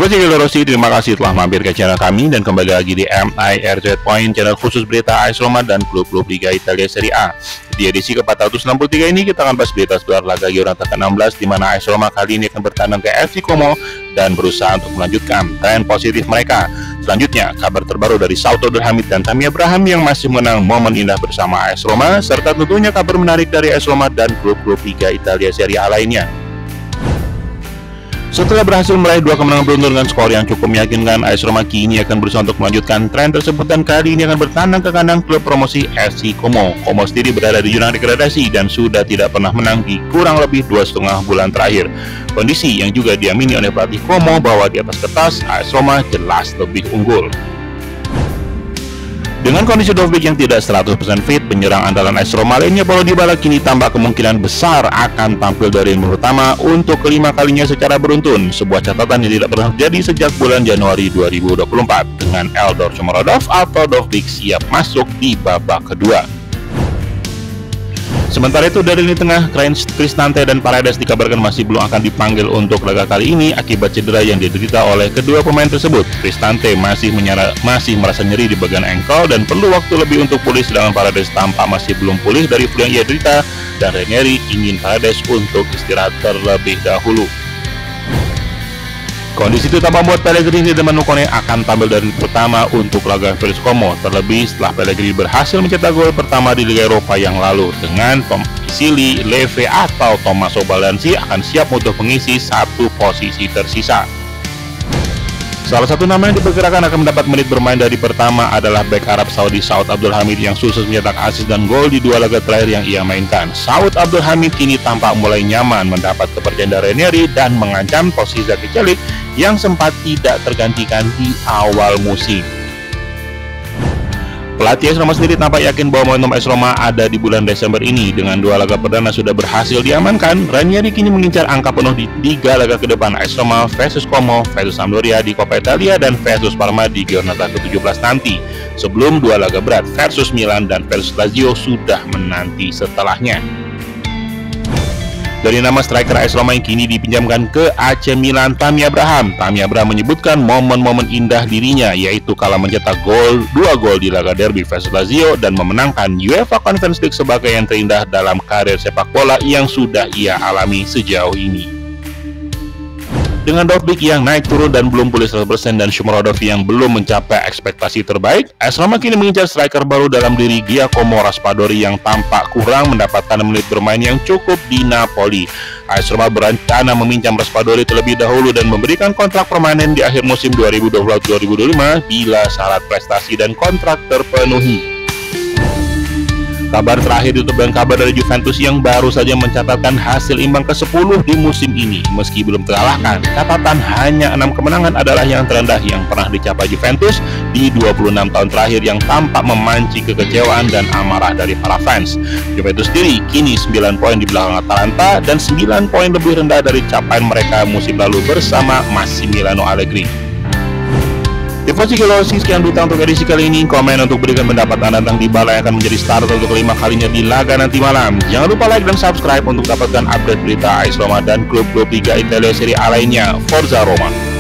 Tifosi Rossi, terima kasih telah mampir ke channel kami dan kembali lagi di MIRZ Point, channel khusus berita AS Roma dan klub-klub Liga Italia Serie A. Di edisi ke-463 ini kita akan bahas berita seputar laga Giornata ke-16 di mana AS Roma kali ini akan bertandang ke FC Como dan berusaha untuk melanjutkan tren positif mereka. Selanjutnya, kabar terbaru dari Saud Abdulhamid dan Tammy Abraham yang masih menang momen indah bersama AS Roma, serta tentunya kabar menarik dari AS Roma dan klub-klub Liga Italia Serie A lainnya. Setelah berhasil meraih 2 kemenangan beruntun dengan skor yang cukup meyakinkan, AS Roma kini akan berusaha untuk melanjutkan tren tersebut dan kali ini akan bertandang ke kandang klub promosi FC Como. Como sendiri berada di jurang degradasi dan sudah tidak pernah menang di kurang lebih 2,5 bulan terakhir. Kondisi yang juga diamini oleh pelatih Como bahwa di atas kertas AS Roma jelas lebih unggul. Dengan kondisi Dovbyk yang tidak 100% fit, penyerang andalan AS Roma lainnya Paulo Dybala kini tambah kemungkinan besar akan tampil dari minggu pertama untuk kelima kalinya secara beruntun, sebuah catatan yang tidak pernah terjadi sejak bulan Januari 2024 dengan Eldor Shomurodov atau Dovbyk siap masuk di babak kedua. Sementara itu dari lini tengah, Cristante dan Paredes dikabarkan masih belum akan dipanggil untuk laga kali ini akibat cedera yang diderita oleh kedua pemain tersebut. Cristante masih merasa nyeri di bagian ankle dan perlu waktu lebih untuk pulih, sedangkan Paredes tampak masih belum pulih dari flu yang ia derita dan Ranieri ingin Paredes untuk istirahat terlebih dahulu. Kondisi itu tak membuat Pellegrini dan Menukone akan tampil dari pertama untuk laga versus Como, terlebih setelah Pellegrini berhasil mencetak gol pertama di Liga Eropa yang lalu. Dengan Sili, Leve atau Tommaso Baldassi akan siap untuk mengisi satu posisi tersisa. Salah satu nama yang diperkirakan akan mendapat menit bermain dari pertama adalah bek Arab Saudi Saud Abdulhamid yang sukses mencetak assist dan gol di 2 laga terakhir yang ia mainkan. Saud Abdulhamid kini tampak mulai nyaman mendapat kepercayaan dari Ranieri dan mengancam posisi Zaki Celik yang sempat tidak tergantikan di awal musim. Pelatih AS Roma sendiri tampak yakin bahwa momentum AS Roma ada di bulan Desember ini. Dengan 2 laga perdana sudah berhasil diamankan, Ranieri kini mengincar angka penuh di 3 laga ke depan AS Roma versus Como, versus Sampdoria di Coppa Italia, dan versus Parma di Giornata ke-17 nanti. Sebelum 2 laga berat versus Milan dan versus Lazio sudah menanti setelahnya. Dari nama striker AS Roma yang kini dipinjamkan ke AC Milan, Tammy Abraham menyebutkan momen-momen indah dirinya, yaitu kala mencetak 2 gol di laga derby versus Lazio dan memenangkan UEFA Conference League sebagai yang terindah dalam karir sepak bola yang sudah ia alami sejauh ini. Dengan Dovbyk yang naik turun dan belum pulih 100% dan Shomurodov yang belum mencapai ekspektasi terbaik, AS Roma kini mengincar striker baru dalam diri Giacomo Raspadori yang tampak kurang mendapatkan menit bermain yang cukup di Napoli. AS Roma berencana meminjam Raspadori terlebih dahulu dan memberikan kontrak permanen di akhir musim 2024-2025 bila syarat prestasi dan kontrak terpenuhi. Kabar terakhir ditutup dengan kabar dari Juventus yang baru saja mencatatkan hasil imbang ke-10 di musim ini. Meski belum terkalahkan, catatan hanya 6 kemenangan adalah yang terendah yang pernah dicapai Juventus di 26 tahun terakhir yang tampak memancing kekecewaan dan amarah dari para fans. Juventus sendiri kini 9 poin di belakang Atalanta dan 9 poin lebih rendah dari capaian mereka musim lalu bersama Massimiliano Allegri. Tifosi Rossi, sekian berita untuk edisi kali ini. Komen untuk berikan pendapat Anda tentang Dybala yang akan menjadi starter untuk kelima kalinya di laga nanti malam. Jangan lupa like dan subscribe untuk dapatkan update berita AS Roma dan klub-klub Liga Italia Serie A lainnya. Forza Roma!